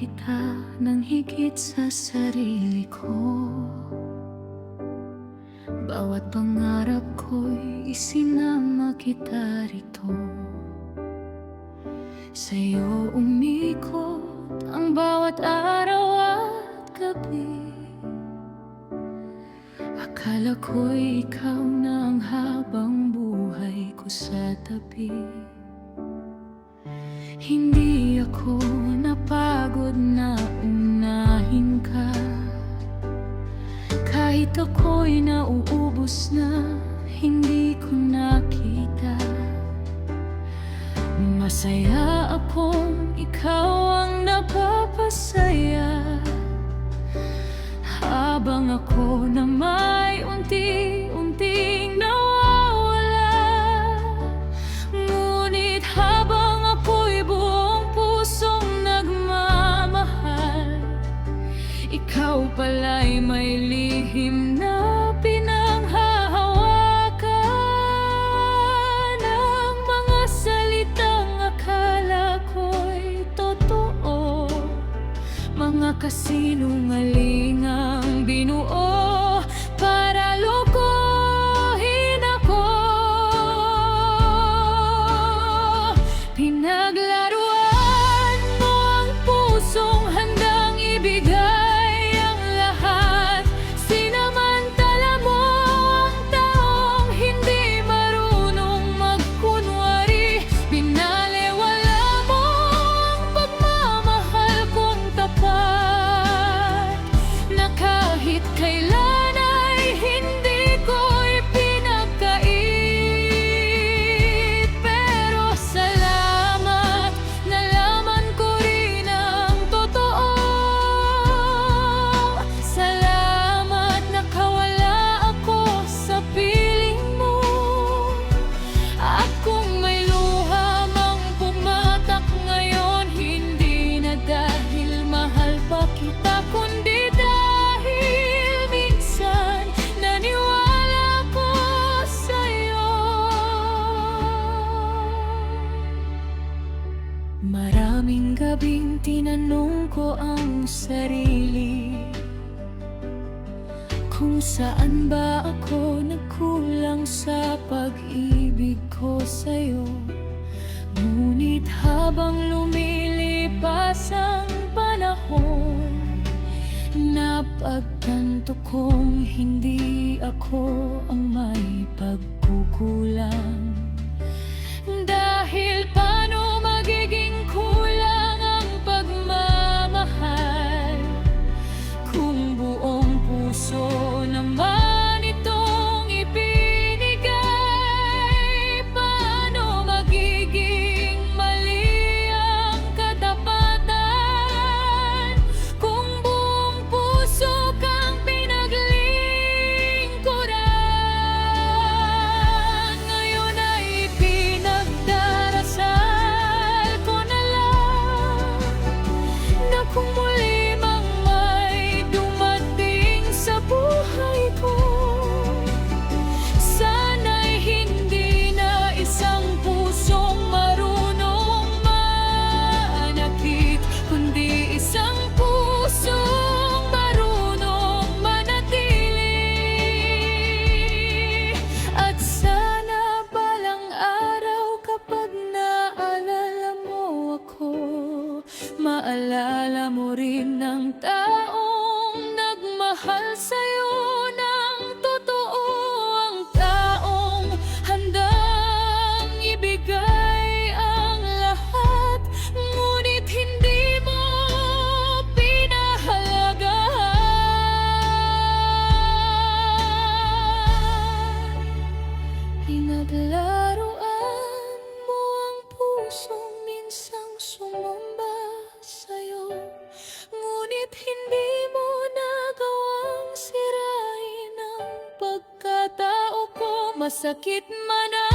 kita ng higit sa sarili ko. Bawat pangarap ko'y isinama kita rito. Sa'yo umikot ang bawat araw at gabi. Akala ko'y ikaw na ang habang buhay ko sa tabi. Hindi ako napagod na unahin ka, kahit ako'y nauubos na, hindi ko nakita. Masaya akong ikaw ang napapasaya, habang ako na may unti-unting nawawala. Ngunit habang ako'y buong pusong nagmamahal, ikaw pala'y may lihim na pinanghahawakan. Ang mga salitang akala ko'y totoo, mga kasinungalingang binuo para lokohin ako. Pinaglaruan mo ang pusong handang ibigay ang lahat. Sinamantala mo ang taong hindi marunong magkunwari. Binalewala mo ang pagmamahal kong tapat, na kahit kailan ay hindi ko ipinagkait. Pero salamat, nalaman ko rin ang totoo. Salamat, nakawala ako sa piling mo. At kung may luha mang pumatak ngayon, hindi na dahil mahal pa kita, kundi dahil minsan naniwala ko sa'yo. Maraming gabing tinanong ko ang sarili, kung saan ba ako nagkulang sa pag-ibig ko sa'yo. Ngunit habang lumilipas ang panahon, napagtanto kong hindi ako ang may pagkukulang. Dahil paano magiging kulang ang pagmamahal kung buong puso naman itong ibinigay? Paano magiging mali ang katapatan kung buong puso kang pinaglingkuran? Ngayon ay pinagdarasal ko na lang na kung muli mang may dumating sa buhay ko, sana'y hindi na isang pusong marunong manakit, kundi isang pusong marunong manatili. At sana balang araw kapag naalala mo ako, maalala mo rin ang taong nagmahal sa'yo ng totoo. Ang taong handang ibigay ang lahat, ngunit hindi mo pinahalagahan. Pinaglaruan mo ang pusong minsang sumamba sa'yo, ngunit hindi mo nagawang sirain ang pagkatao ko. Masakit man ang